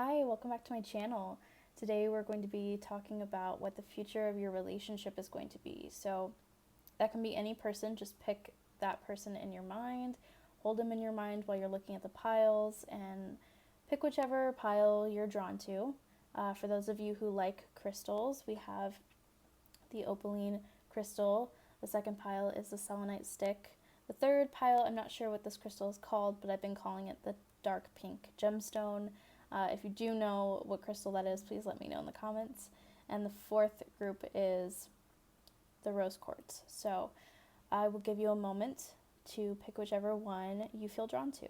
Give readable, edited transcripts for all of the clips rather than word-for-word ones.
Hi, welcome back to my channel. Today we're going to be talking about what the future of your relationship is going to be. So that can be any person, just pick that person in your mind, hold them in your mind while you're looking at the piles, and pick whichever pile you're drawn to. For those of you who like crystals, we have the Opaline crystal. The second pile is the Selenite stick. The third pile, I'm not sure what this crystal is called, but I've been calling it the dark pink gemstone. If you do know what crystal that is, please let me know in the comments. And the fourth group is the rose quartz. So I will give you a moment to pick whichever one you feel drawn to.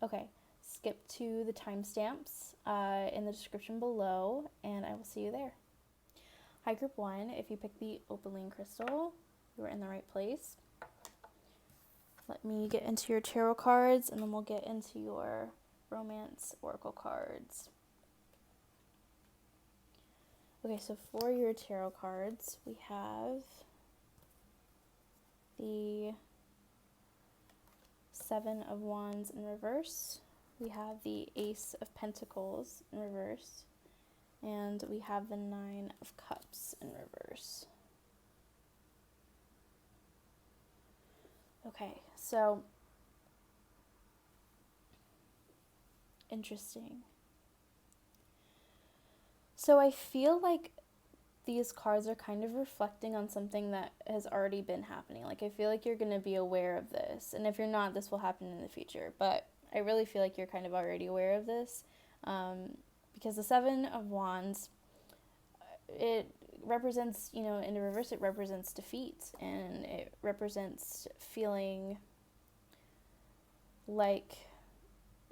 Okay, skip to the timestamps in the description below, and I will see you there. Hi, group one. If you pick the Opaline crystal, you are in the right place. Let me get into your tarot cards, and then we'll get into your romance oracle cards. Okay, so for your tarot cards, we have the Seven of Wands in reverse. We have the Ace of Pentacles in reverse. And we have the Nine of Cups in reverse. Okay, so interesting. So I feel like these cards are kind of reflecting on something that has already been happening. Like, I feel like you're going to be aware of this. And if you're not, this will happen in the future. But I really feel like you're kind of already aware of this. Because the Seven of Wands, it represents, in the reverse, it represents defeat. And it represents feeling like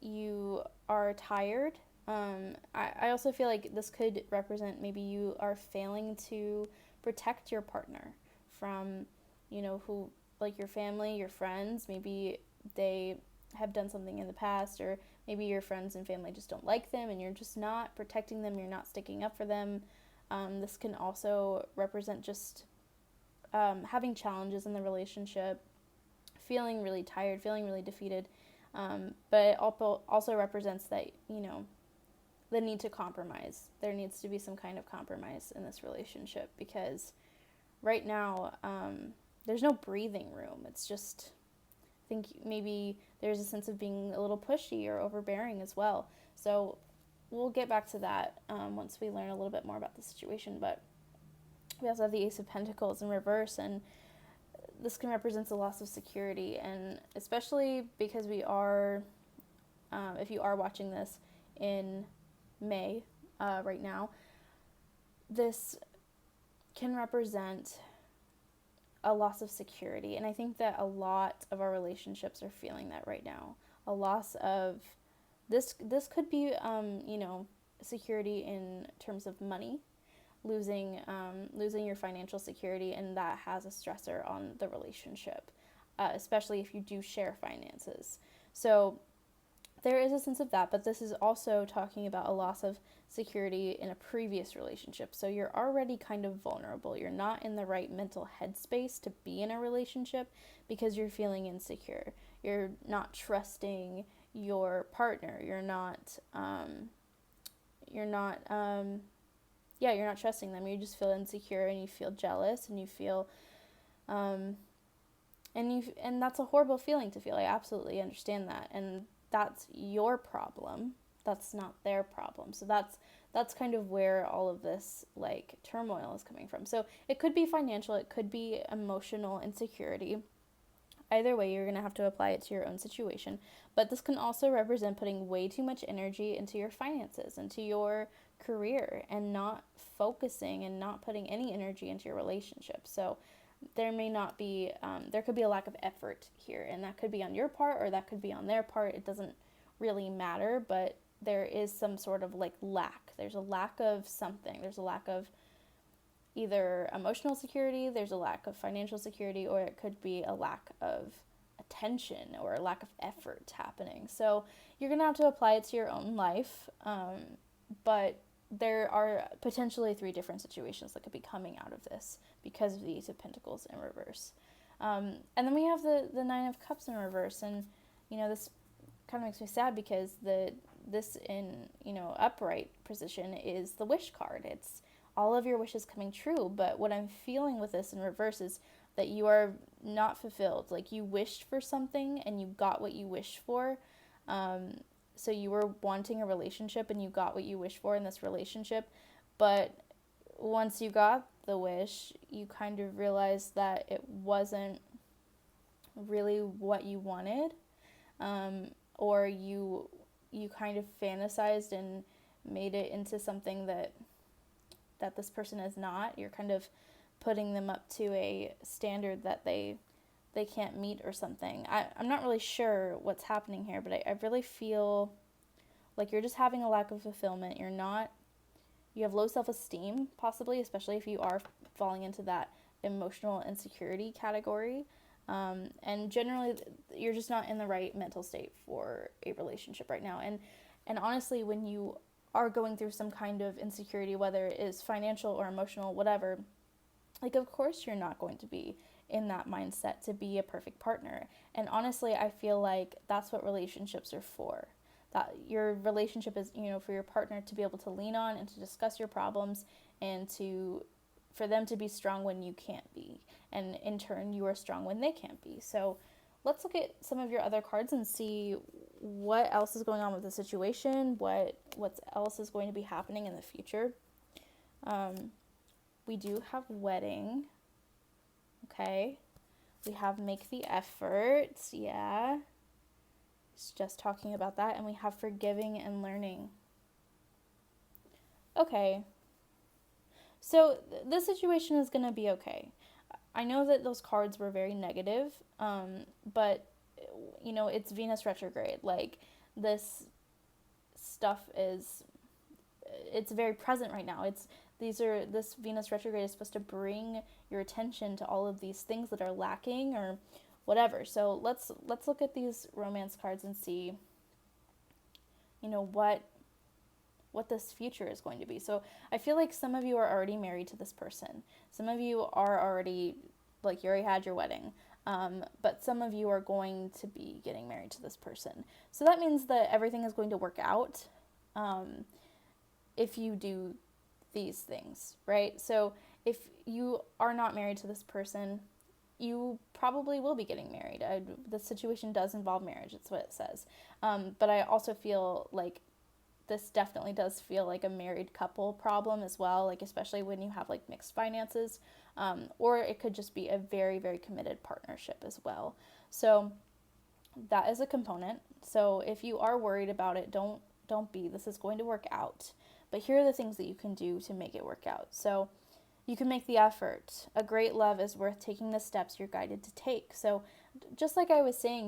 you are tired. I also feel like this could represent maybe you are failing to protect your partner from, who, like your family, your friends. Maybe they have done something in the past, or maybe your friends and family just don't like them and you're just not protecting them, you're not sticking up for them. This can also represent just having challenges in the relationship, feeling really tired, feeling really defeated. But it also represents that, the need to compromise. There needs to be some kind of compromise in this relationship, because right now there's no breathing room. It's just, I think maybe there's a sense of being a little pushy or overbearing as well. So we'll get back to that once we learn a little bit more about the situation. But we also have the Ace of Pentacles in reverse, and this can represent a loss of security. And especially because we are, if you are watching this in May right now, this can represent a loss of security. And I think that a lot of our relationships are feeling that right now. A loss of this could be security in terms of money, losing your financial security, and that has a stressor on the relationship, especially if you do share finances. So there is a sense of that, but this is also talking about a loss of security in a previous relationship. So you're already kind of vulnerable. You're not in the right mental headspace to be in a relationship because you're feeling insecure. You're not trusting your partner. You're not trusting them. You just feel insecure and you feel jealous and you feel and that's a horrible feeling to feel. I absolutely understand that. And that's your problem. That's not their problem. So that's kind of where all of this like turmoil is coming from. So it could be financial, it could be emotional insecurity. Either way, you're going to have to apply it to your own situation. But this can also represent putting way too much energy into your finances, into your career, and not focusing and not putting any energy into your relationship. So there may not be, there could be a lack of effort here, and that could be on your part or that could be on their part. It doesn't really matter, but there is some sort of like lack. There's a lack of something. There's a lack of either emotional security, there's a lack of financial security, or it could be a lack of attention or a lack of effort happening. So you're going to have to apply it to your own life, but there are potentially 3 different situations that could be coming out of this because of the Ace of Pentacles in reverse. And then we have the Nine of Cups in reverse, and this kind of makes me sad because this in upright position is the wish card. It's all of your wishes coming true, but what I'm feeling with this in reverse is that you are not fulfilled. Like, you wished for something and you got what you wished for. So you were wanting a relationship and you got what you wished for in this relationship, but once you got the wish, you kind of realized that it wasn't really what you wanted, or you kind of fantasized and made it into something that this person is not. You're kind of putting them up to a standard that they can't meet or something. I'm not really sure what's happening here, but I really feel like you're just having a lack of fulfillment. You have low self-esteem, possibly, especially if you are falling into that emotional insecurity category. And generally, you're just not in the right mental state for a relationship right now. And honestly, when you are going through some kind of insecurity, whether it is financial or emotional, whatever, like, of course you're not going to be in that mindset to be a perfect partner. And honestly, I feel like that's what relationships are for. That your relationship is, for your partner to be able to lean on and to discuss your problems, and for them to be strong when you can't be. And in turn, you are strong when they can't be. So let's look at some of your other cards and see what else is going on with the situation, what else is going to be happening in the future. We do have wedding. Okay. We have make the effort. Yeah. It's just talking about that. And we have forgiving and learning. Okay. So this situation is going to be okay. I know that those cards were very negative, but, it's Venus retrograde. Like, this stuff it's very present right now. This Venus retrograde is supposed to bring your attention to all of these things that are lacking or whatever. So let's look at these romance cards and see, what this future is going to be. So I feel like some of you are already married to this person. Some of you are already, like, you already had your wedding. But some of you are going to be getting married to this person. So that means that everything is going to work out if you do these things, right? So if you are not married to this person, you probably will be getting married. The situation does involve marriage. That's what it says. But I also feel like this definitely does feel like a married couple problem as well, like, especially when you have, like, mixed finances, or it could just be a very, very committed partnership as well. So that is a component. So if you are worried about it, don't be. This is going to work out. But here are the things that you can do to make it work out. So you can make the effort. A great love is worth taking the steps you're guided to take. So just like I was saying,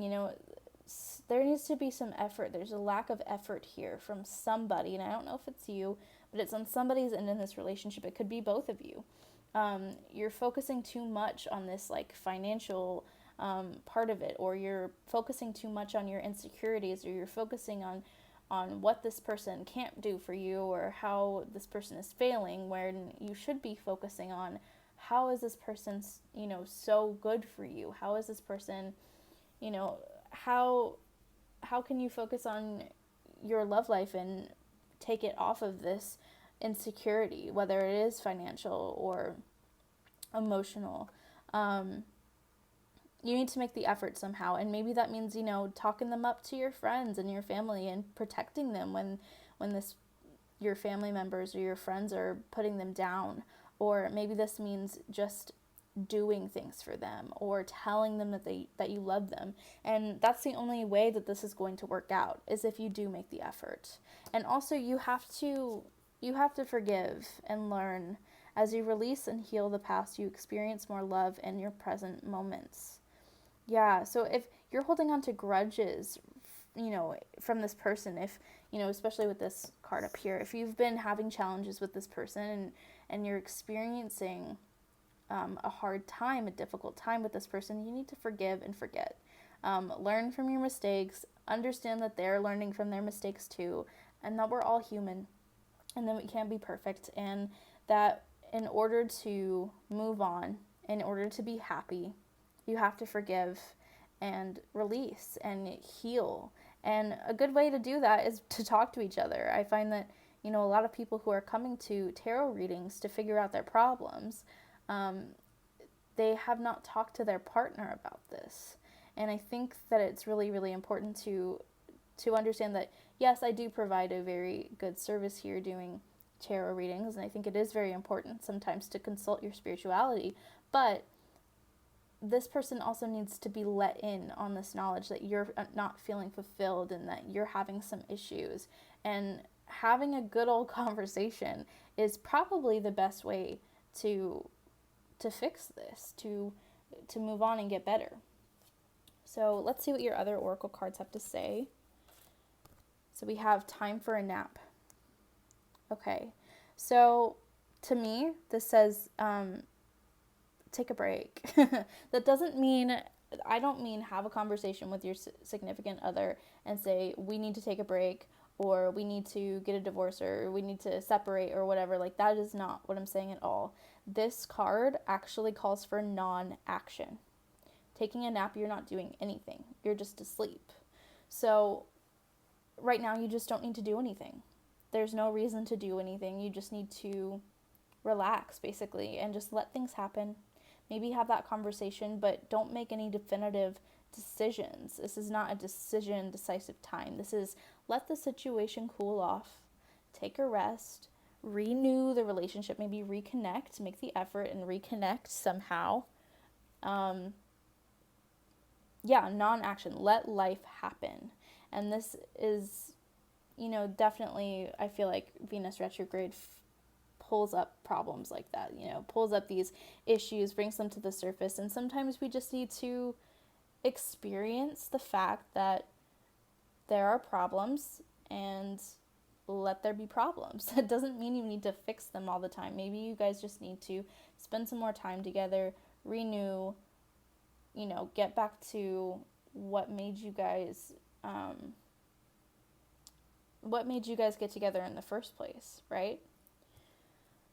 there needs to be some effort. There's a lack of effort here from somebody, and I don't know if it's you, but it's on somebody's end in this relationship. It could be both of you. You're focusing too much on this, like, financial part of it, or you're focusing too much on your insecurities, or you're focusing on what this person can't do for you, or how this person is failing, when you should be focusing on how is this person, so good for you? How is this person, how can you focus on your love life and take it off of this insecurity, whether it is financial or emotional? You need to make the effort somehow, and maybe that means, talking them up to your friends and your family and protecting them when your family members or your friends are putting them down. Or maybe this means just doing things for them or telling them that you love them. And that's the only way that this is going to work out, is if you do make the effort. And also you have to forgive and learn. As you release and heal the past, you experience more love in your present moments. Yeah, so if you're holding on to grudges, from this person, if, especially with this card up here, if you've been having challenges with this person and you're experiencing a hard time, a difficult time with this person, you need to forgive and forget. Learn from your mistakes, understand that they're learning from their mistakes too, and that we're all human, and that we can't be perfect, and that in order to move on, in order to be happy, You have to forgive and release and heal. And a good way to do that is to talk to each other. I find that, a lot of people who are coming to tarot readings to figure out their problems, they have not talked to their partner about this. And I think that it's really, really important to understand that, yes, I do provide a very good service here doing tarot readings, and I think it is very important sometimes to consult your spirituality, but this person also needs to be let in on this knowledge that you're not feeling fulfilled and that you're having some issues. And having a good old conversation is probably the best way to fix this, to move on and get better. So let's see what your other oracle cards have to say. So we have time for a nap. Okay, so to me, this says take a break. That doesn't mean, I don't mean have a conversation with your significant other and say, we need to take a break, or we need to get a divorce, or we need to separate, or whatever. Like, that is not what I'm saying at all. This card actually calls for non-action. Taking a nap, you're not doing anything. You're just asleep. So right now, you just don't need to do anything. There's no reason to do anything. You just need to relax, basically, and just let things happen. Maybe have that conversation, but don't make any definitive decisions. This is not a decisive time. This is let the situation cool off, take a rest, renew the relationship, maybe reconnect, make the effort and reconnect somehow. Non-action. Let life happen. And this is, definitely, I feel like Venus retrograde pulls up problems like that, pulls up these issues, brings them to the surface. And sometimes we just need to experience the fact that there are problems and let there be problems. That doesn't mean you need to fix them all the time. Maybe you guys just need to spend some more time together, renew, get back to what made you guys get together in the first place, right?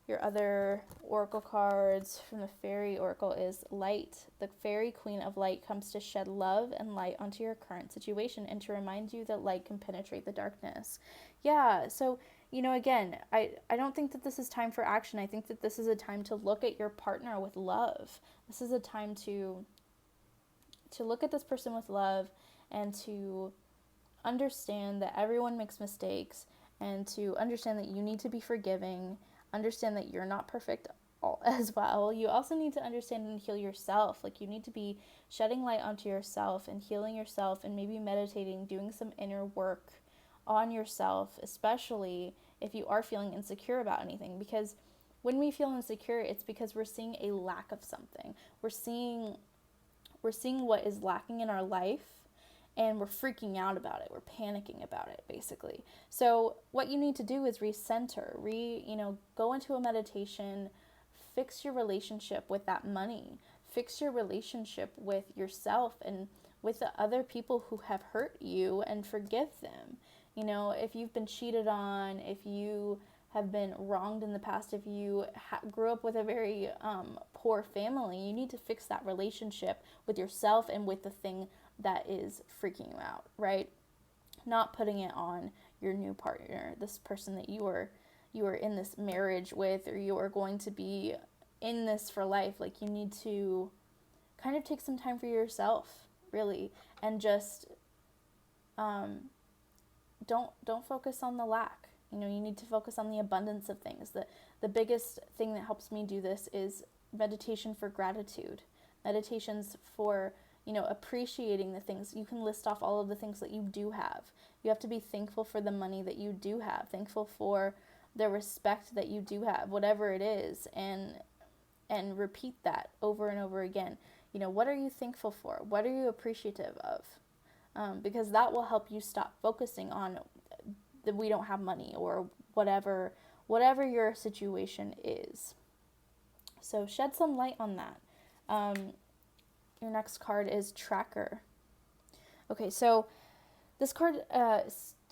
Your other oracle cards from the Fairy Oracle is Light. The Fairy Queen of Light comes to shed love and light onto your current situation and to remind you that light can penetrate the darkness. Yeah, so, again, I don't think that this is time for action. I think that this is a time to look at your partner with love. This is a time to look at this person with love and to understand that everyone makes mistakes and to understand that you need to be forgiving. Understand that you're not perfect as well. You also need to understand and heal yourself. Like, you need to be shedding light onto yourself and healing yourself and maybe meditating, doing some inner work on yourself, especially if you are feeling insecure about anything. Because when we feel insecure, it's because we're seeing a lack of something. We're seeing what is lacking in our life, and we're freaking out about it. We're panicking about it, basically. So what you need to do is recenter, go into a meditation, fix your relationship with that money, fix your relationship with yourself and with the other people who have hurt you, and forgive them. If you've been cheated on, if you have been wronged in the past, if you grew up with a very poor family, you need to fix that relationship with yourself and with the thing that is freaking you out, right? Not putting it on your new partner, this person that you are in this marriage with, or you are going to be in this for life. Like, you need to kind of take some time for yourself, really, and just don't focus on the lack. You need to focus on the abundance of things. The biggest thing that helps me do this is meditation for gratitude. Meditations for appreciating the things. You can list off all of the things that you do have. You have to be thankful for the money that you do have, thankful for the respect that you do have, whatever it is, and repeat that over and over again. What are you thankful for? What are you appreciative of? Because that will help you stop focusing on that we don't have money, or whatever your situation is. So shed some light on that. Your next card is Tracker. Okay, so this card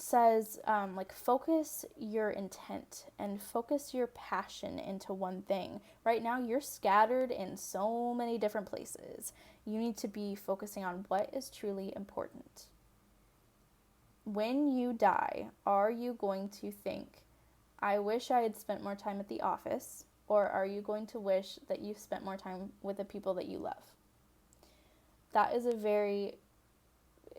says, like, focus your intent and focus your passion into one thing. Right now, you're scattered in so many different places. You need to be focusing on what is truly important. When you die, are you going to think, I wish I had spent more time at the office, or are you going to wish that you spent more time with the people that you love? That is a very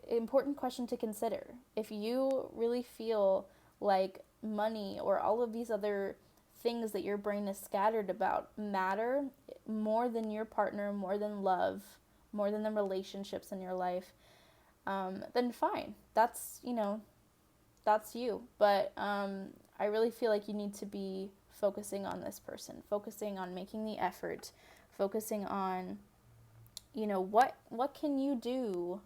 important question to consider. If you really feel like money or all of these other things that your brain is scattered about matter more than your partner, more than love, more than the relationships in your life, then fine. That's you. But I really feel like you need to be focusing on this person, focusing on making the effort, focusing on, what can you do?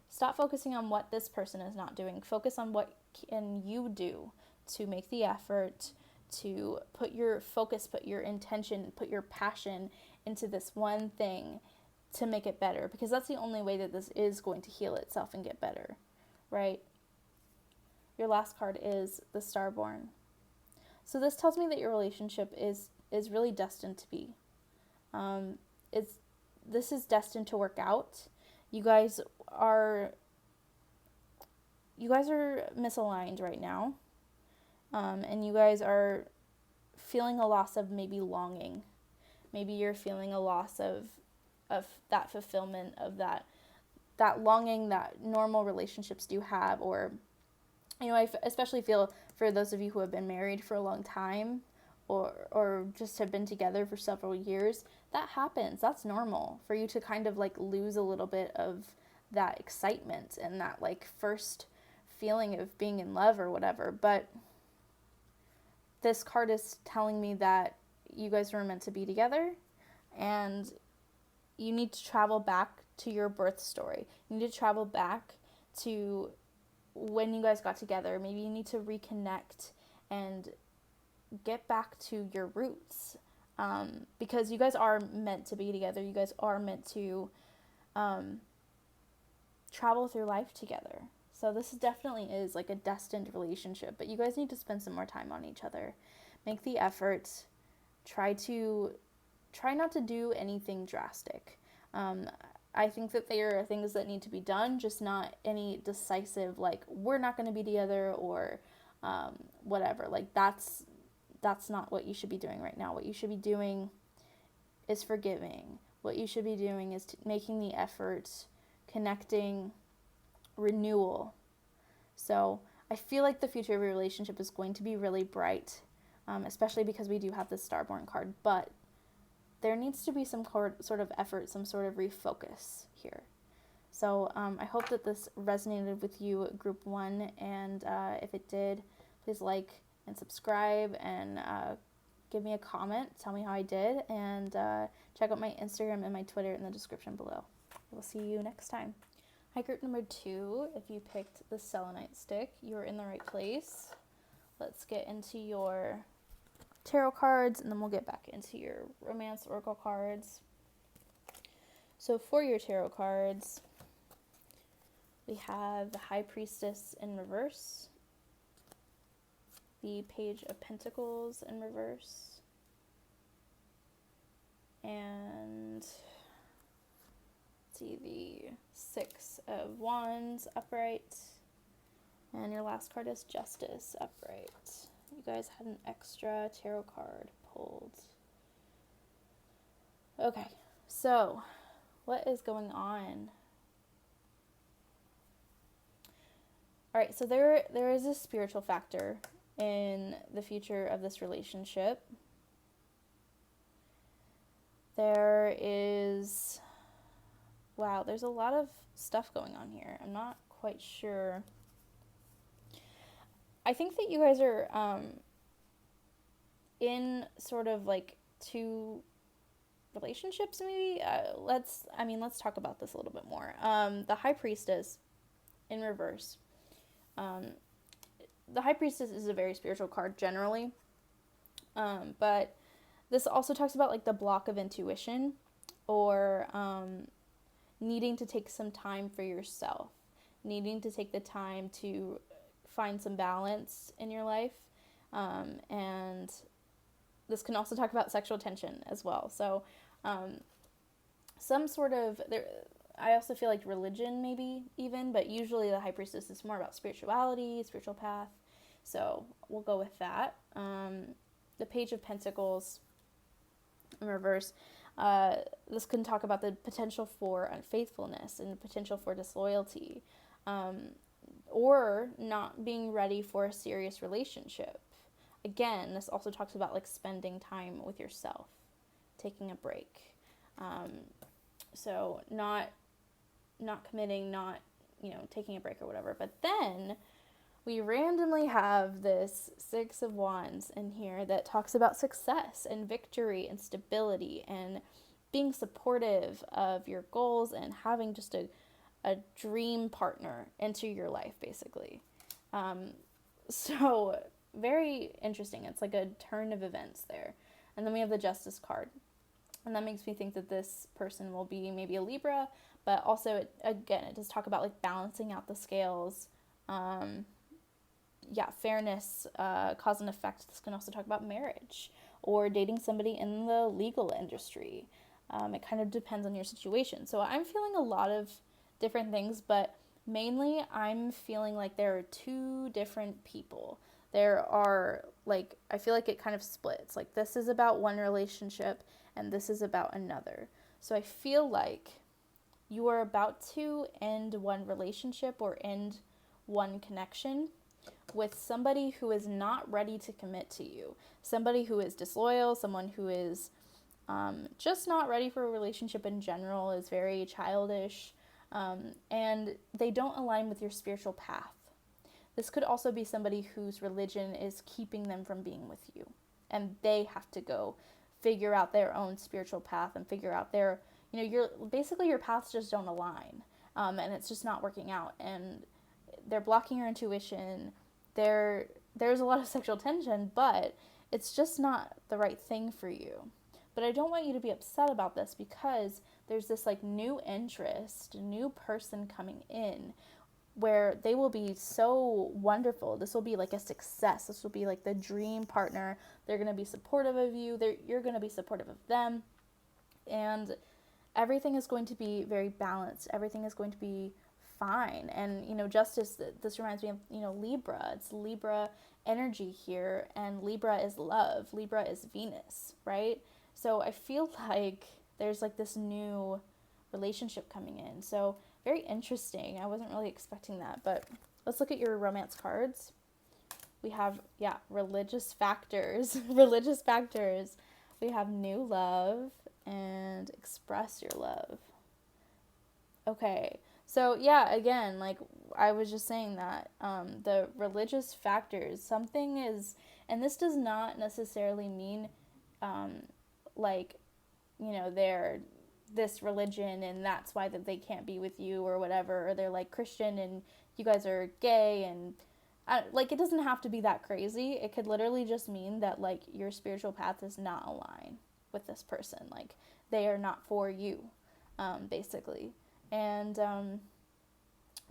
Stop focusing on what this person is not doing. Focus on what can you do to make the effort, to put your focus, put your intention, put your passion into this one thing to make it better. Because that's the only way that this is going to heal itself and get better, right? Your last card is the Starborn. So this tells me that your relationship is really destined to be. This is destined to work out. You guys are misaligned right now, and you guys are feeling a loss of maybe longing. Maybe you're feeling a loss of that fulfillment, of that longing that normal relationships do have. Or, I especially feel for those of you who have been married for a long time, or just have been together for several years, that happens. That's normal for you to kind of like lose a little bit of that excitement and that like first feeling of being in love or whatever. But this card is telling me that you guys were meant to be together, and you need to travel back to your birth story. You need to travel back to when you guys got together. Maybe you need to reconnect and get back to your roots, because you guys are meant to be together. You guys are meant to travel through life together. So this definitely is like a destined relationship, but you guys need to spend some more time on each other. Make the effort. Try not to do anything drastic. I think that there are things that need to be done, just not any decisive, like, we're not going to be together, or whatever. Like, that's not what you should be doing right now. What you should be doing is forgiving. What you should be doing is making the effort, connecting, renewal. So I feel like the future of your relationship is going to be really bright, especially because we do have this Starborn card. But there needs to be some sort of effort, some sort of refocus here. So I hope that this resonated with you, Group 1, and if it did, please like and subscribe, and give me a comment, tell me how I did, and check out my Instagram and my Twitter in the description below. I will see you next time. Hi, Group number 2. If you picked the Selenite stick, you're in the right place. Let's get into your tarot cards, and then we'll get back into your romance oracle cards. So for your tarot cards, we have the High Priestess in reverse, the Page of Pentacles in reverse, and let's see, the Six of Wands upright, and your last card is Justice upright. You guys had an extra tarot card pulled. Okay, so what is going on? All right, so there is a spiritual factor in the future of this relationship. There is, wow, there's a lot of stuff going on here. I'm not quite sure. I think that you guys are in sort of like two relationships, maybe. Let's talk about this a little bit more. The High Priestess in reverse. The High Priestess is a very spiritual card generally, but this also talks about like the block of intuition, or needing to take some time for yourself, needing to take the time to find some balance in your life. And this can also talk about sexual tension as well. So some sort of, there, I also feel like religion maybe even, but usually the High Priestess is more about spirituality, spiritual path. So we'll go with that. The Page of Pentacles in reverse. This can talk about the potential for unfaithfulness and the potential for disloyalty, or not being ready for a serious relationship. Again, this also talks about like spending time with yourself, taking a break. So not committing, not, taking a break or whatever. But then we randomly have this Six of Wands in here that talks about success and victory and stability and being supportive of your goals and having just a dream partner into your life, basically. So very interesting. It's like a turn of events there. And then we have the Justice card. And that makes me think that this person will be maybe a Libra, but also, it does talk about like balancing out the scales. Fairness, cause and effect. This can also talk about marriage or dating somebody in the legal industry. It kind of depends on your situation. So I'm feeling a lot of different things, but mainly I'm feeling like there are two different people. There are, like, I feel like it kind of splits. Like, this is about one relationship and this is about another. So I feel like you are about to end one relationship or end one connection with somebody who is not ready to commit to you. Somebody who is disloyal, someone who is just not ready for a relationship in general, is very childish, and they don't align with your spiritual path. This could also be somebody whose religion is keeping them from being with you, and they have to go figure out their own spiritual path and figure out their, your paths just don't align, and it's just not working out, and they're blocking your intuition. There's a lot of sexual tension, but it's just not the right thing for you. But I don't want you to be upset about this, because there's this like new interest, new person coming in where they will be so wonderful. This will be like a success. This will be like the dream partner. They're going to be supportive of you. You're going to be supportive of them. And everything is going to be very balanced. Everything is going to be fine. And, Justice, this reminds me of, Libra. It's Libra energy here. And Libra is love. Libra is Venus, right? So I feel like there's like this new relationship coming in. So very interesting. I wasn't really expecting that, but let's look at your romance cards. We have, religious factors, religious factors. We have new love and express your love. Okay. So again, like I was just saying that, the religious factors, something is, and this does not necessarily mean, they're this religion and that's why that they can't be with you or whatever, or they're like Christian and you guys are gay, and it doesn't have to be that crazy. It could literally just mean that like your spiritual path is not aligned with this person. Like they are not for you, basically. And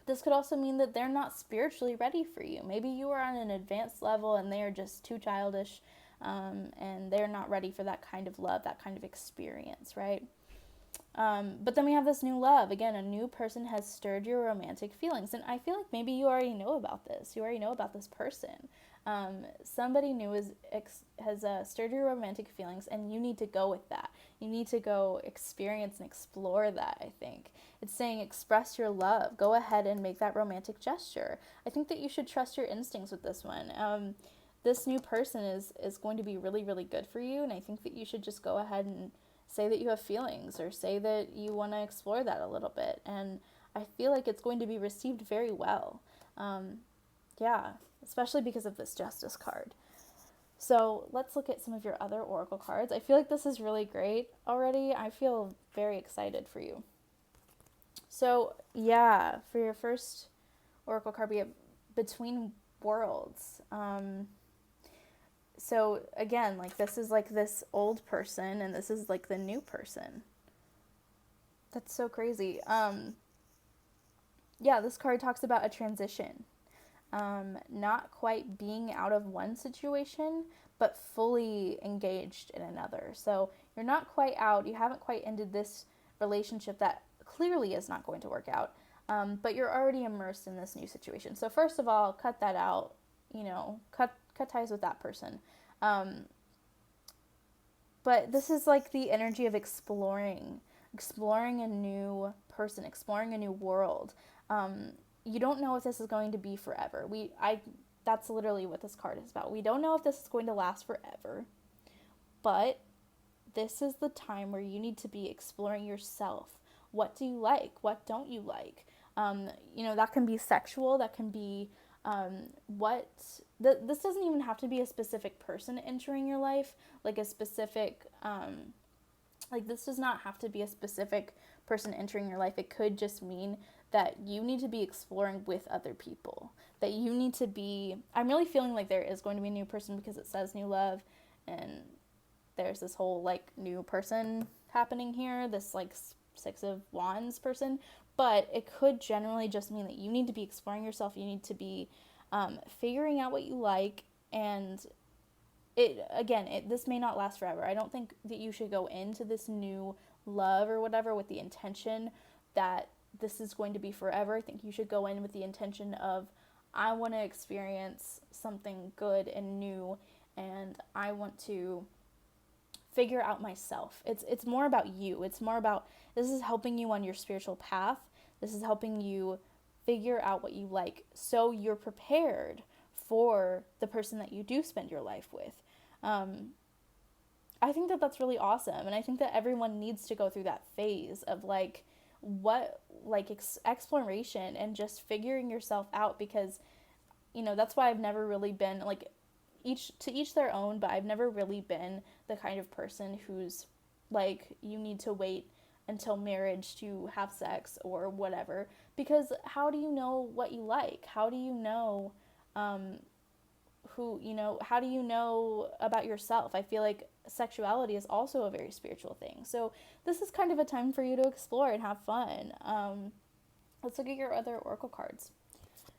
this could also mean that they're not spiritually ready for you. Maybe you are on an advanced level and they are just too childish, and they're not ready for that kind of love, that kind of experience, right? But then we have this new love. Again, a new person has stirred your romantic feelings. And I feel like maybe you already know about this. You already know about this person. Somebody new has stirred your romantic feelings, and you need to go with that. You need to go experience and explore that, I think. It's saying express your love. Go ahead and make that romantic gesture. I think that you should trust your instincts with this one. This new person is going to be really, really good for you, and I think that you should just go ahead and say that you have feelings, or say that you want to explore that a little bit. And I feel like it's going to be received very well. Especially because of this Justice card. So let's look at some of your other oracle cards. I feel like this is really great already. I feel very excited for you. So for your first oracle card, we have Between Worlds. So again, like this is like this old person and this is like the new person. That's so crazy. This card talks about a transition. not quite being out of one situation, but fully engaged in another. So you're not quite out, you haven't quite ended this relationship that clearly is not going to work out, but you're already immersed in this new situation. So first of all, cut that out, cut ties with that person. But this is like the energy of exploring a new person, exploring a new world. You don't know if this is going to be forever. That's literally what this card is about. We don't know if this is going to last forever, but this is the time where you need to be exploring yourself. What do you like? What don't you like? That can be sexual. That can be this doesn't even have to be a specific person entering your life, like a specific, this does not have to be a specific person entering your life. It could just mean that you need to be exploring with other people, that you need to be, I'm really feeling like there is going to be a new person because it says new love, and there's this whole new person happening here, this Six of Wands person, but it could generally just mean that you need to be exploring yourself. You need to be figuring out what you like, and this may not last forever. I don't think that you should go into this new love or whatever with the intention that this is going to be forever. I think you should go in with the intention of, I want to experience something good and new, and I want to figure out myself. It's more about you. It's more about, this is helping you on your spiritual path. This is helping you figure out what you like, so you're prepared for the person that you do spend your life with. I think that that's really awesome, and I think that everyone needs to go through that phase of exploration and just figuring yourself out, because that's why I've never really been each their own, but I've never really been the kind of person who's you need to wait until marriage to have sex or whatever, because how do you know what you like? How do you know how do you know about yourself? I feel like sexuality is also a very spiritual thing. So this is kind of a time for you to explore and have fun. Let's look at your other oracle cards.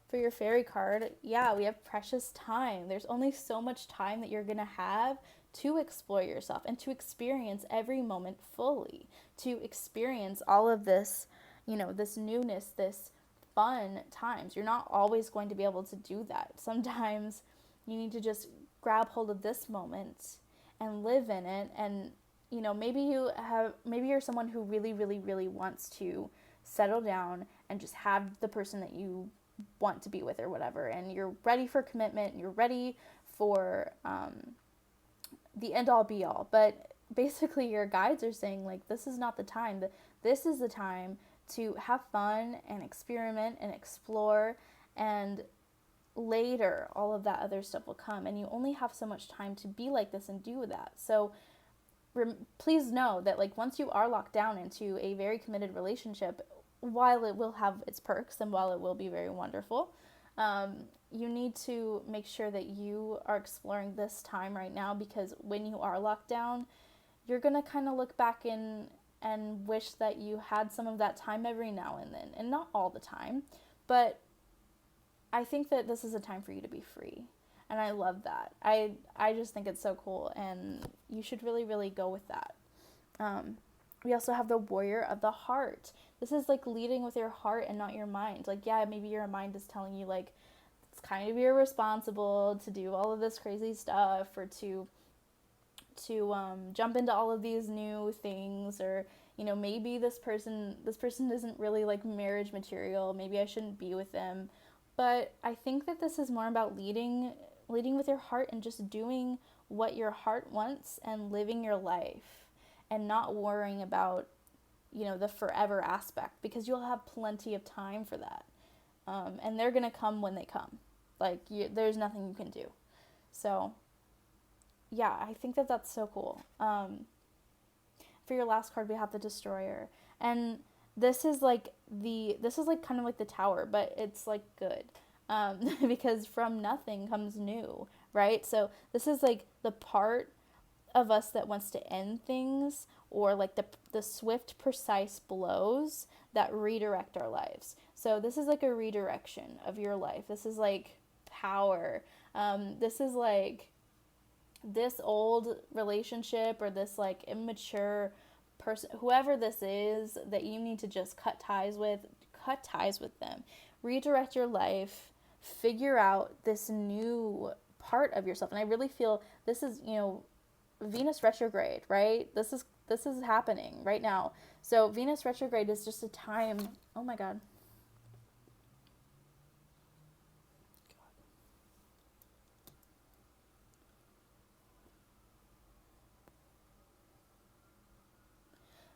For your fairy card, we have precious time. There's only so much time that you're going to have to explore yourself and to experience every moment fully, to experience all of this, this newness, this fun times. You're not always going to be able to do that. Sometimes you need to just grab hold of this moment and live in it. And, maybe you're someone who really, really, really wants to settle down and just have the person that you want to be with or whatever, and you're ready for commitment, and you're ready for the end all be all. But basically your guides are saying this is not the time. This is the time to have fun and experiment and explore, and later all of that other stuff will come, and you only have so much time to be like this and do that. So please know that once you are locked down into a very committed relationship, while it will have its perks and while it will be very wonderful, you need to make sure that you are exploring this time right now, because when you are locked down, you're going to kind of look back and wish that you had some of that time every now and then, and not all the time, but I think that this is a time for you to be free, and I love that. I just think it's so cool, and you should really, really go with that. We also have the Warrior of the Heart. This is leading with your heart and not your mind. Maybe your mind is telling you it's kind of irresponsible to do all of this crazy stuff, or to jump into all of these new things, or maybe this person isn't really marriage material. Maybe I shouldn't be with them. But I think that this is more about leading with your heart and just doing what your heart wants and living your life, and not worrying about the forever aspect, because you'll have plenty of time for that. And they're going to come when they come. There's nothing you can do. So, I think that that's so cool. For your last card, we have the Destroyer. And this is kind of like the Tower, but it's good. Because from nothing comes new, right? So this is the part of us that wants to end things, or the swift, precise blows that redirect our lives. So this is a redirection of your life. This is power. This is like this old relationship or this like immature person, whoever this is that you need to just cut ties with them. Redirect your life, figure out this new part of yourself. And I really feel this is, Venus retrograde, right? This is happening right now. So Venus retrograde is just a time. Oh my God.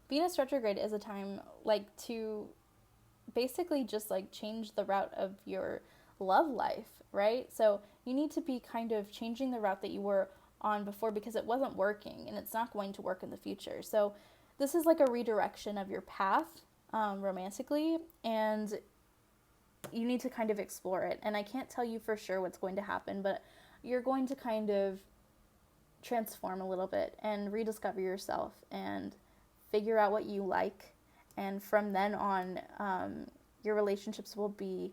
Venus retrograde is a time like to basically just like change the route of your love life, right? So you need to be kind of changing the route that you were on before because it wasn't working and it's not going to work in the future. So this is like a redirection of your path romantically, and you need to kind of explore it. And I can't tell you for sure what's going to happen, but you're going to kind of transform a little bit and rediscover yourself and figure out what you like. And from then on, your relationships will be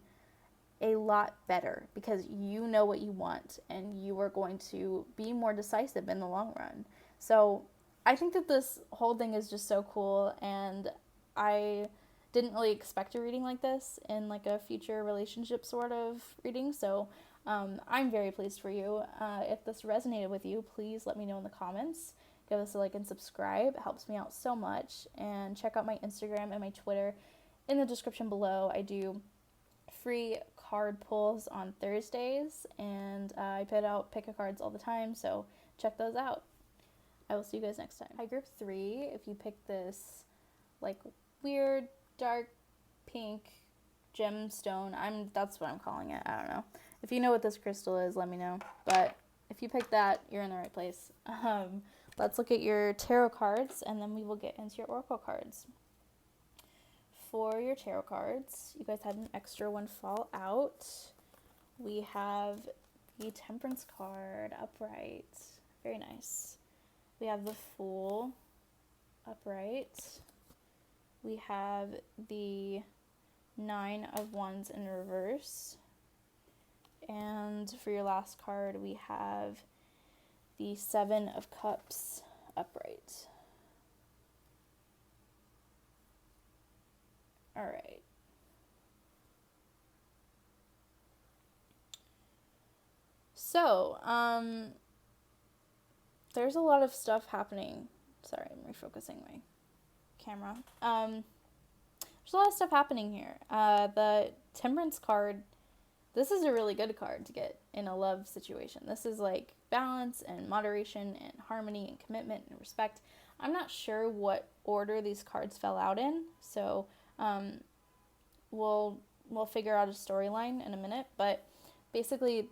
a lot better because you know what you want and you are going to be more decisive in the long run. So I think that this whole thing is just so cool, and I didn't really expect a reading like this in like a future relationship sort of reading. So I'm very pleased for you. If this resonated with you, please let me know in the comments. Give us a like and subscribe. It helps me out so much. And check out my Instagram and my Twitter in the description below. I do free card pulls on Thursdays, and I put out pick a cards all the time, so check those out. I will see you guys next time. Hi group 3, if you pick this like weird dark pink gemstone, that's what I'm calling it. I don't know. If you know what this crystal is, let me know. But if you pick that, you're in the right place. Let's look at your tarot cards, and then we will get into your oracle cards. For your tarot cards, you guys had an extra one fall out. We have the Temperance card upright. Very nice. We have the Fool upright. We have the 9 of Wands in reverse. And for your last card, we have the 7 of Cups upright. All right. So, there's a lot of stuff happening. Sorry, I'm refocusing my camera. There's a lot of stuff happening here. The Temperance card, this is a really good card to get in a love situation. This is like balance and moderation and harmony and commitment and respect. I'm not sure what order these cards fell out in, so we'll figure out a storyline in a minute, but basically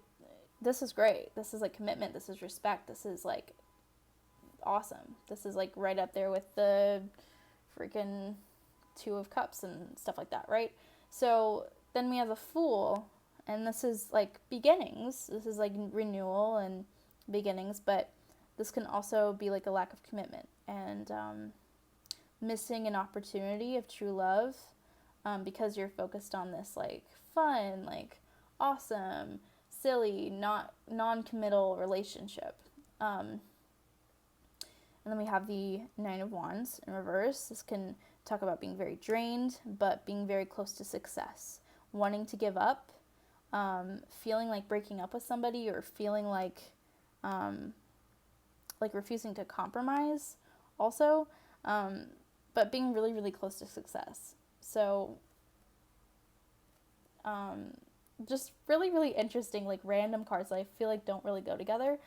this is great. This is like commitment, this is respect, this is like awesome. This is like right up there with the freaking 2 of Cups and stuff like that, right? So then we have the Fool, and this is like beginnings. This is like renewal and beginnings, but this can also be like a lack of commitment and missing an opportunity of true love because you're focused on this like fun, like awesome, silly, not non-committal relationship. And then we have the 9 of Wands in reverse. This can talk about being very drained, but being very close to success, wanting to give up, feeling like breaking up with somebody, or feeling like refusing to compromise also, but being really, really close to success. So just really, really interesting, like random cards that I feel like don't really go together.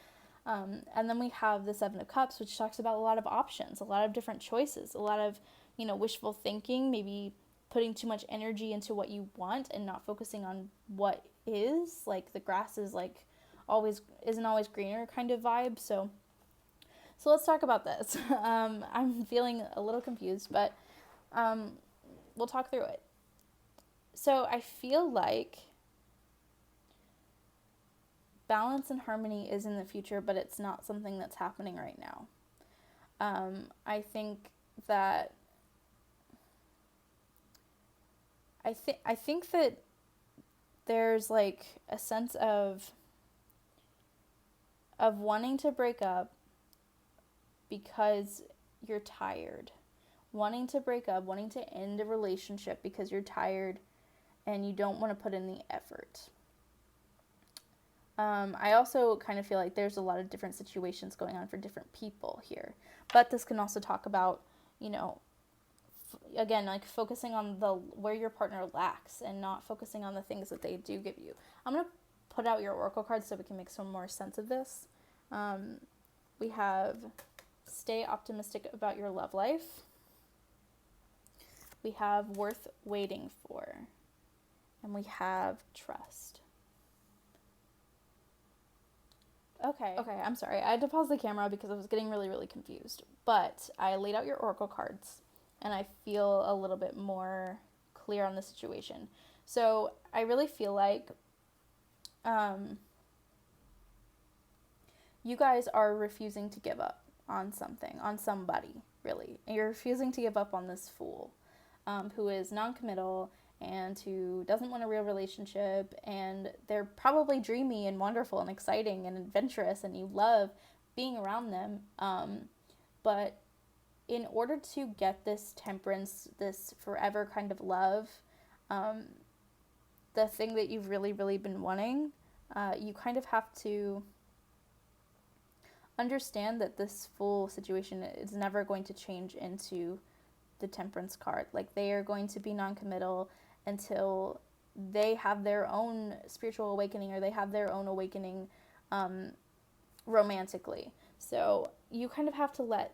And then we have the 7 of Cups, which talks about a lot of options, a lot of different choices, a lot of, wishful thinking, maybe putting too much energy into what you want and not focusing on what is, like the grass is like isn't always greener kind of vibe. So let's talk about this. I'm feeling a little confused, but we'll talk through it. So I feel like balance and harmony is in the future, but it's not something that's happening right now. I think that there's like a sense of wanting to break up because you're tired. Wanting to break up, wanting to end a relationship because you're tired and you don't want to put in the effort. I also kind of feel like there's a lot of different situations going on for different people here. But this can also talk about, again, like focusing on where your partner lacks and not focusing on the things that they do give you. I'm going to put out your oracle cards so we can make some more sense of this. We have stay optimistic about your love life. We have worth waiting for. And we have trust. Okay, I'm sorry. I had to pause the camera because I was getting really, really confused. But I laid out your oracle cards, and I feel a little bit more clear on the situation. So I really feel like you guys are refusing to give up on something, on somebody, really. And you're refusing to give up on this fool who is non-committal and who doesn't want a real relationship, and they're probably dreamy and wonderful and exciting and adventurous, and you love being around them. But in order to get this temperance, this forever kind of love, the thing that you've really, really been wanting, you kind of have to understand that this full situation is never going to change into the temperance card. Like, they are going to be non-committal until they have their own spiritual awakening, or they have their own awakening romantically. So you kind of have to let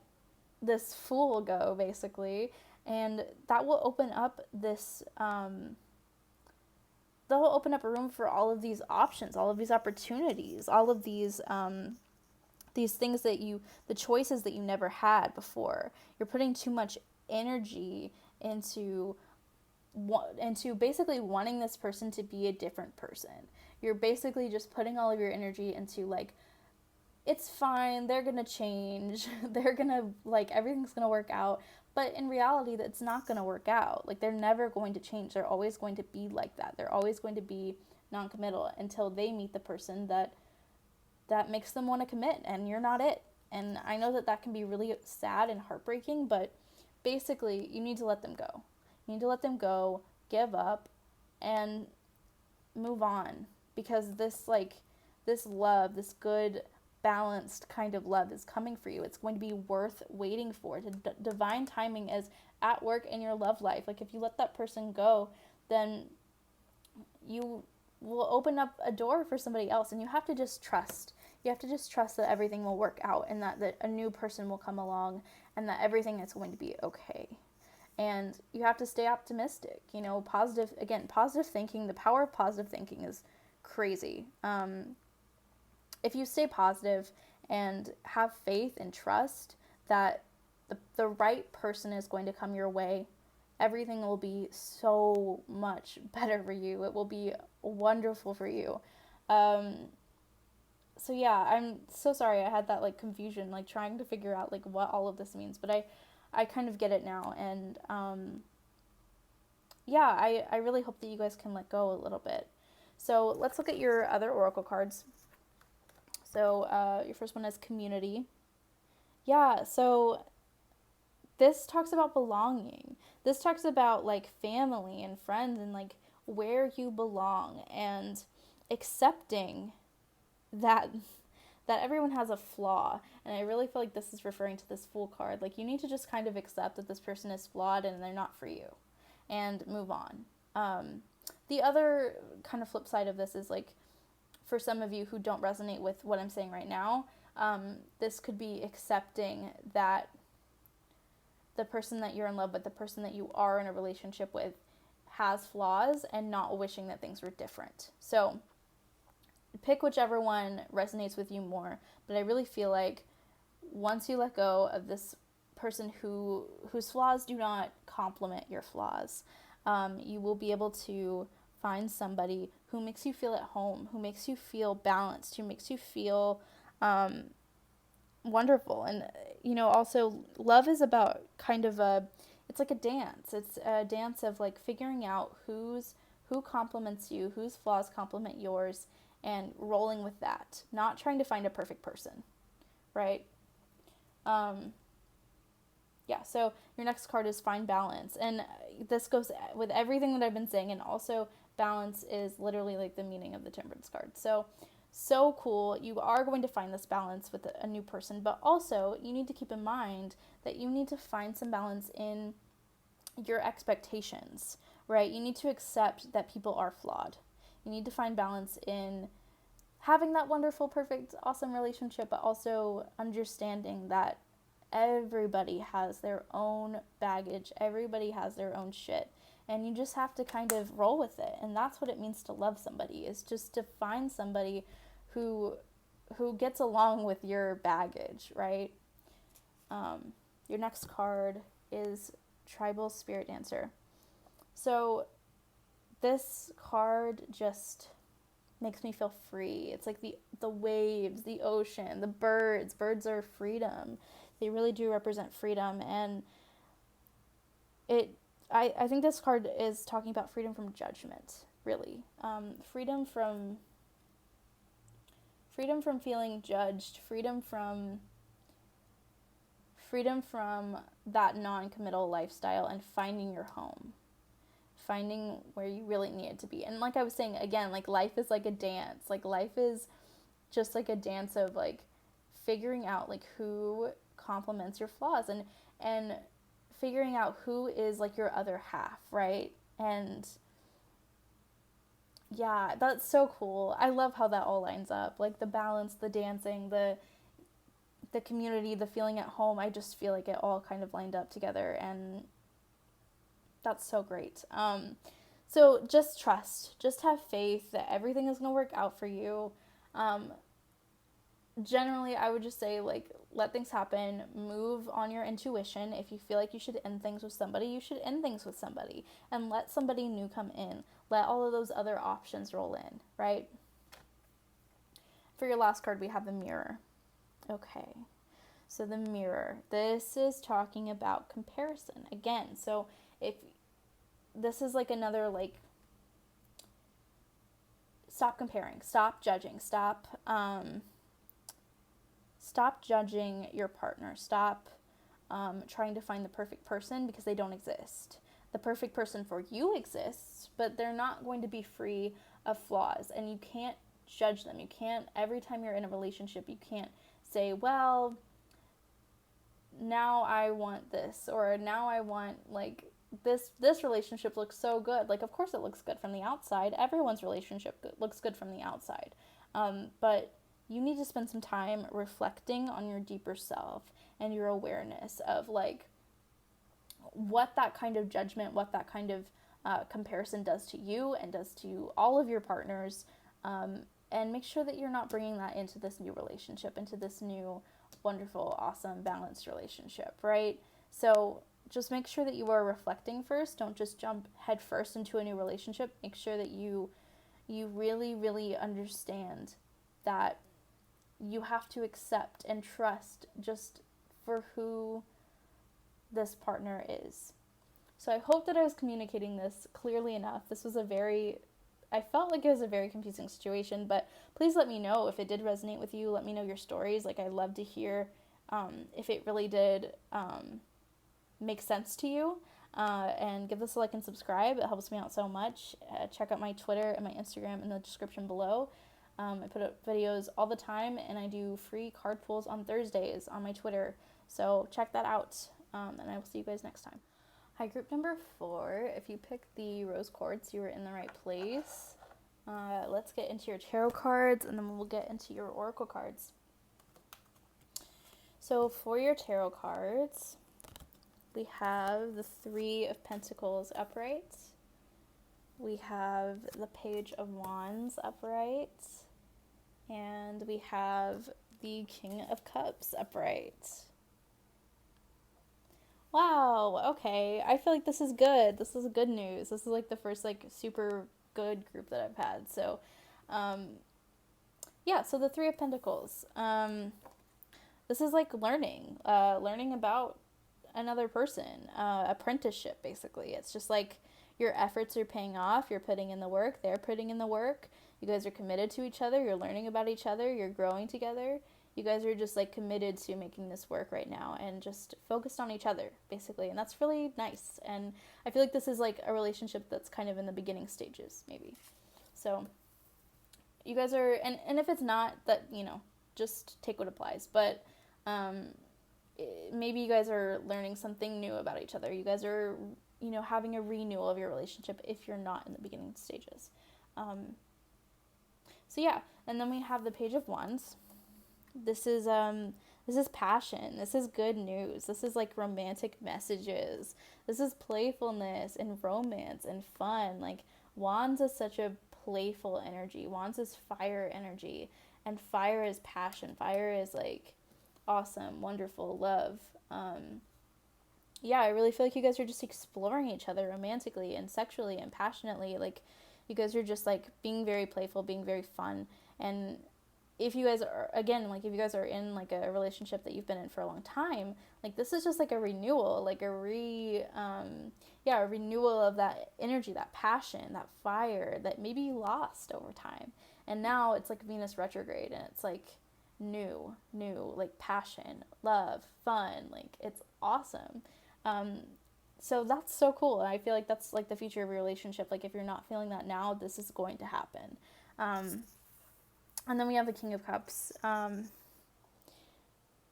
this fool go, basically, and that will open up this that will open up a room for all of these options, all of these opportunities, all of these things that the choices that you never had before. You're putting too much energy into basically wanting this person to be a different person. You're basically just putting all of your energy into, like, it's fine, they're gonna change, they're gonna, like, everything's gonna work out. But in reality, that's not gonna work out. Like, they're never going to change. They're always going to be like that. They're always going to be non-committal until they meet the person that makes them want to commit, and you're not it. And I know that can be really sad and heartbreaking, but basically, you need to let them go. You need to let them go, give up, and move on. Because this love, this good, balanced kind of love is coming for you. It's going to be worth waiting for. Divine timing is at work in your love life. Like, if you let that person go, then you will open up a door for somebody else, and you have to just trust. You have to just trust that everything will work out, and that a new person will come along, and that everything is going to be okay. And you have to stay optimistic, positive thinking. The power of positive thinking is crazy. If you stay positive and have faith and trust that the right person is going to come your way, everything will be so much better for you. It will be wonderful for you. So yeah, I'm so sorry I had that, like, confusion, like, trying to figure out, like, what all of this means, but I kind of get it now, and yeah, I really hope that you guys can let go a little bit. So let's look at your other oracle cards. So your first one is community. Yeah, so this talks about belonging. This talks about, like, family and friends and, like, where you belong, and accepting that everyone has a flaw. And I really feel like this is referring to this Fool card. Like, you need to just kind of accept that this person is flawed and they're not for you, and move on. The other kind of flip side of this is, like, for some of you who don't resonate with what I'm saying right now, this could be accepting that the person that you're in love with, the person that you are in a relationship with, has flaws, and not wishing that things were different. So pick whichever one resonates with you more, but I really feel like once you let go of this person whose flaws do not complement your flaws, you will be able to find somebody who makes you feel at home, who makes you feel balanced, who makes you feel wonderful. And, also, love is about kind of it's like a dance. It's a dance of, like, figuring out who's who complements you, whose flaws complement yours, and rolling with that, not trying to find a perfect person, right? Yeah, so your next card is find balance. And this goes with everything that I've been saying. And also, balance is literally like the meaning of the Temperance card. So cool. You are going to find this balance with a new person. But also, you need to keep in mind that you need to find some balance in your expectations, right? You need to accept that people are flawed. You need to find balance in having that wonderful, perfect, awesome relationship, but also understanding that everybody has their own baggage, everybody has their own shit, and you just have to kind of roll with it. And that's what it means to love somebody, is just to find somebody who gets along with your baggage, right? Your next card is Tribal Spirit Dancer. So this card just makes me feel free. It's like the waves, the ocean, the birds. Birds are freedom. They really do represent freedom. And I think this card is talking about freedom from judgment, really. Freedom from feeling judged, freedom from that non-committal lifestyle, and finding your home, finding where you really need it to be. And like I was saying, again, like life is like a dance. Like life is just like a dance of like figuring out like who complements your flaws, and figuring out who is like your other half, right? And yeah, that's so cool. I love how that all lines up. Like the balance, the dancing, the community, the feeling at home. I just feel like it all kind of lined up together, and that's so great. So just trust, just have faith that everything is going to work out for you. Generally, I would just say, like, let things happen, move on your intuition. If you feel like you should end things with somebody, you should end things with somebody, and let somebody new come in. Let all of those other options roll in, right? For your last card, we have the Mirror. Okay, so the Mirror. This is talking about comparison again. So if this is like another, like, stop comparing, stop judging, stop judging your partner. Stop trying to find the perfect person, because they don't exist. The perfect person for you exists, but they're not going to be free of flaws, and you can't judge them. You can't, every time you're in a relationship, you can't say, well, now I want this, or now I want, like, this relationship looks so good. Like, of course it looks good from the outside. Everyone's relationship looks good from the outside. But you need to spend some time reflecting on your deeper self and your awareness of, like, what that kind of judgment, what that kind of comparison does to you and does to all of your partners, and make sure that you're not bringing that into this new relationship, into this new, wonderful, awesome, balanced relationship, right? So just make sure that you are reflecting first. Don't just jump head first into a new relationship. Make sure that you really, really understand that you have to accept and trust just for who this partner is. So I hope that I was communicating this clearly enough. I felt like it was a very confusing situation, but please let me know if it did resonate with you. Let me know your stories. Like, I love to hear if it really did make sense to you. And give this a like and subscribe. It helps me out so much. Check out my Twitter and my Instagram in the description below. I put up videos all the time, and I do free card pulls on Thursdays on my Twitter. So check that out, and I will see you guys next time. Hi, group number 4. If you picked the rose quartz, you were in the right place. Let's get into your tarot cards, and then we'll get into your oracle cards. So for your tarot cards, we have the 3 of Pentacles upright. We have the Page of Wands upright. And we have the King of Cups upright. Wow, okay. I feel like this is good. This is good news. This is like the first like super good group that I've had. So, yeah, so the 3 of Pentacles. This is like learning about another person, apprenticeship, basically. It's just like your efforts are paying off. You're putting in the work. They're putting in the work. You guys are committed to each other. You're learning about each other. You're growing together. You guys are just like committed to making this work right now and just focused on each other, basically. And that's really nice. And I feel like this is like a relationship that's kind of in the beginning stages, maybe. So you guys are, and if it's not, that, you know, just take what applies. But maybe you guys are learning something new about each other. You guys are, you know, having a renewal of your relationship if you're not in the beginning stages. So yeah, and then we have the Page of Wands. This is passion. This is good news. This is like romantic messages. This is playfulness and romance and fun. Like, Wands is such a playful energy. Wands is fire energy, and fire is passion. Fire is like awesome, wonderful, love. Yeah, I really feel like you guys are just exploring each other romantically and sexually and passionately. Like, you guys are just like being very playful, being very fun. And if you guys are, again, like if you guys are in like a relationship that you've been in for a long time, like this is just like a renewal, like a renewal of that energy, that passion, that fire that maybe you lost over time. And now it's like Venus retrograde, and it's like new, like passion, love, fun, like it's awesome. So that's so cool. And I feel like that's like the future of your relationship. Like, if you're not feeling that now, this is going to happen. And then we have the King of Cups.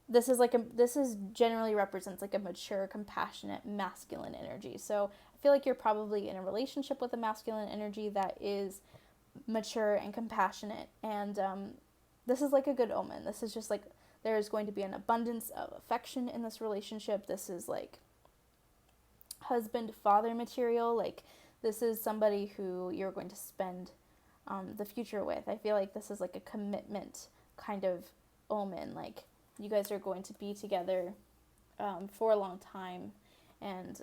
This is generally represents like a mature, compassionate, masculine energy. So I feel like you're probably in a relationship with a masculine energy that is mature and compassionate. And this is like a good omen. This is just like, there is going to be an abundance of affection in this relationship. This is like husband, father material. Like, this is somebody who you're going to spend the future with. I feel like this is like a commitment kind of omen. Like, you guys are going to be together for a long time, and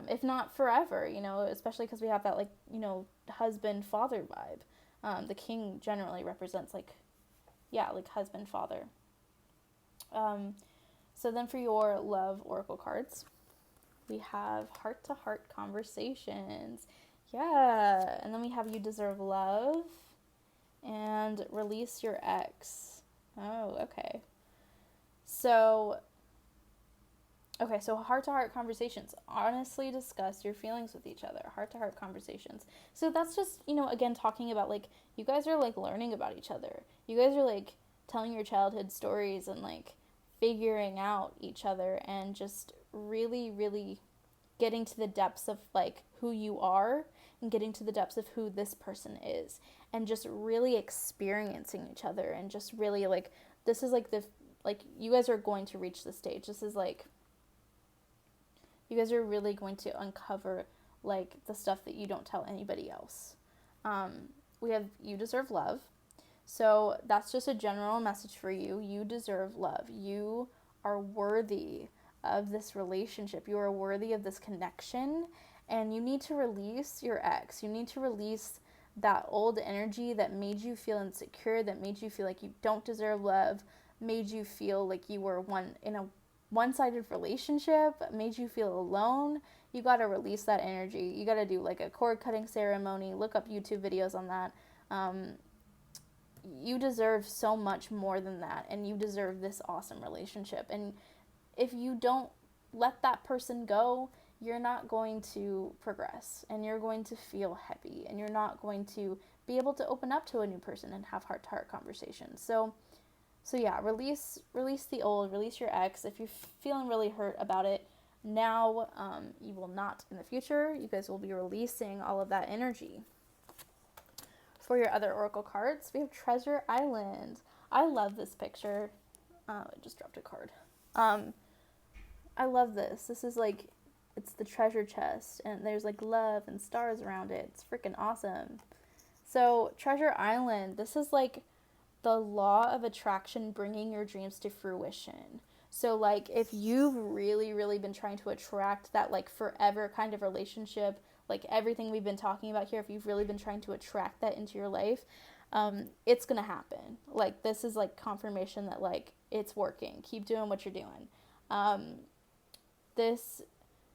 if not forever, you know, especially because we have that, like, you know, husband father vibe. The king generally represents like husband father. So then for your love oracle cards, we have heart to heart conversations. Yeah, and then we have you deserve love and release your ex. Oh, okay. So heart-to-heart conversations. Honestly discuss your feelings with each other. Heart-to-heart conversations. So that's just, you know, again, talking about, like, you guys are, like, learning about each other. You guys are, like, telling your childhood stories and, like, figuring out each other and just really, really getting to the depths of, like, who you are and getting to the depths of who this person is and just really experiencing each other and just really, like, this is, like, you guys are going to reach the stage. This is, like, you guys are really going to uncover, like, the stuff that you don't tell anybody else. We have you deserve love. So that's just a general message for you. You deserve love. You are worthy of this relationship. You are worthy of this connection. And you need to release your ex. You need to release that old energy that made you feel insecure, that made you feel like you don't deserve love, made you feel like you were in a one-sided relationship, made you feel alone. You got to release that energy. You got to do like a cord cutting ceremony. Look up YouTube videos on that. You deserve so much more than that, and you deserve this awesome relationship. And if you don't let that person go, you're not going to progress, and you're going to feel heavy, and you're not going to be able to open up to a new person and have heart-to-heart conversations. So yeah, release the old, release your ex. If you're feeling really hurt about it now, you will not in the future. You guys will be releasing all of that energy. For your other oracle cards, we have Treasure Island. I love this picture. I just dropped a card. I love this. This is like, it's the treasure chest, and there's like love and stars around it. It's freaking awesome. So Treasure Island, this is like the law of attraction, bringing your dreams to fruition. So like, if you've really, really been trying to attract that like forever kind of relationship, like everything we've been talking about here, if you've really been trying to attract that into your life, it's gonna happen. Like, this is like confirmation that like it's working. Keep doing what you're doing. This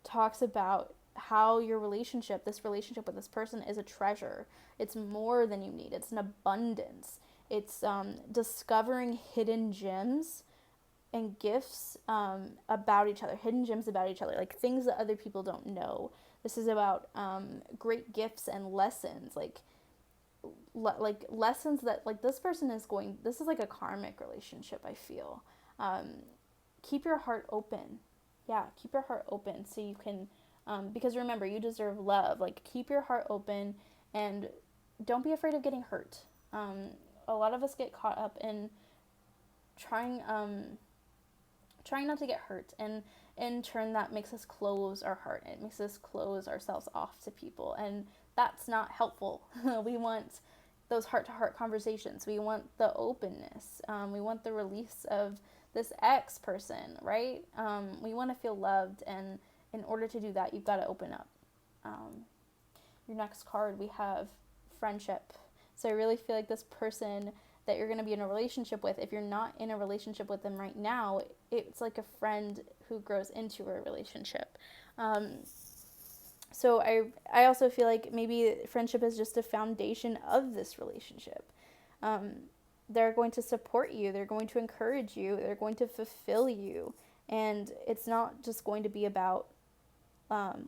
talks about how this relationship with this person is a treasure. It's more than you need. It's an abundance. It's discovering hidden gems and gifts about each other, hidden gems about each other, like things that other people don't know. This is about great gifts and lessons, like lessons that like this person is going. This is like a karmic relationship. I feel. Keep your heart open. Yeah, keep your heart open so you can. Because remember, you deserve love. Like, keep your heart open and don't be afraid of getting hurt. A lot of us get caught up in trying not to get hurt, and in turn that makes us close our heart. It makes us close ourselves off to people, and that's not helpful. We want those heart-to-heart conversations. We want the openness. We want the release of this ex person, right? We want to feel loved, and in order to do that, you've got to open up. Your next card, we have friendship. So I really feel like this person that you're going to be in a relationship with, if you're not in a relationship with them right now, it's like a friend who grows into a relationship. So I also feel like maybe friendship is just a foundation of this relationship. They're going to support you. They're going to encourage you. They're going to fulfill you. And it's not just going to be about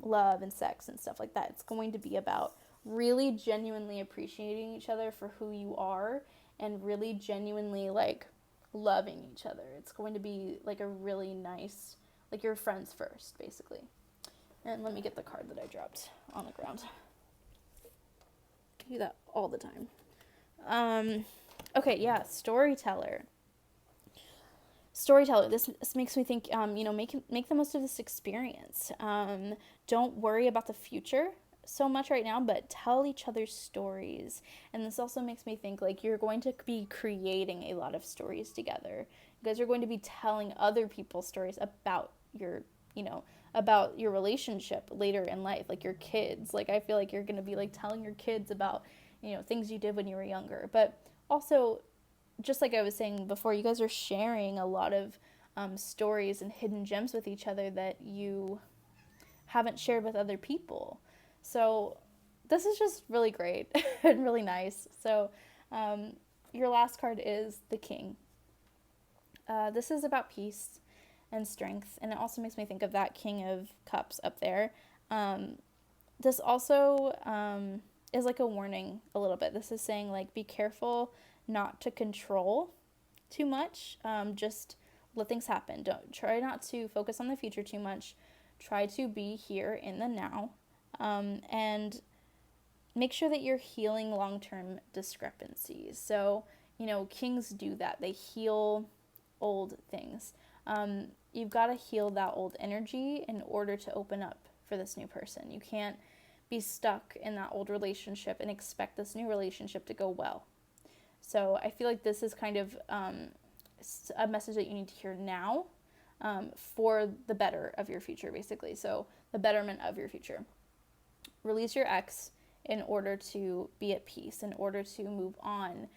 love and sex and stuff like that. It's going to be about really genuinely appreciating each other for who you are and really genuinely like loving each other. It's going to be like a really nice, like you're friends first, basically. And let me get the card that I dropped on the ground. I do that all the time. Okay, yeah, storyteller. This makes me think, make the most of this experience. Don't worry about the future so much right now, but tell each other stories. And this also makes me think like you're going to be creating a lot of stories together. You guys are going to be telling other people stories about your relationship later in life, like your kids. Like I feel like you're going to be like telling your kids about, things you did when you were younger. But also, just like I was saying before, you guys are sharing a lot of stories and hidden gems with each other that you haven't shared with other people. So this is just really great and really nice. So your last card is the King. This is about peace and strength, and it also makes me think of that King of Cups up there. This also is like a warning a little bit. This is saying like be careful not to control too much. Just let things happen. Don't try not to focus on the future too much. Try to be here in the now, and make sure that you're healing long-term discrepancies. So, kings do that. They heal old things. You've got to heal that old energy in order to open up for this new person. You can't be stuck in that old relationship and expect this new relationship to go well. So I feel like this is kind of a message that you need to hear now for the better of your future, basically. So the betterment of your future. Release your ex in order to be at peace, in order to move on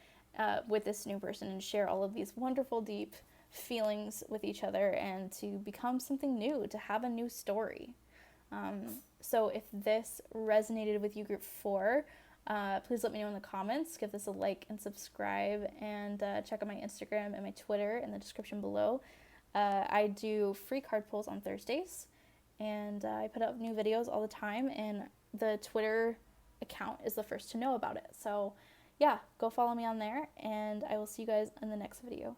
with this new person and share all of these wonderful, deep feelings with each other and to become something new, to have a new story. So if this resonated with you, group 4, please let me know in the comments. Give this a like and subscribe, and check out my Instagram and my Twitter in the description below. I do free card pulls on Thursdays, and I put out new videos all the time, and the Twitter account is the first to know about it. So yeah, go follow me on there, and I will see you guys in the next video.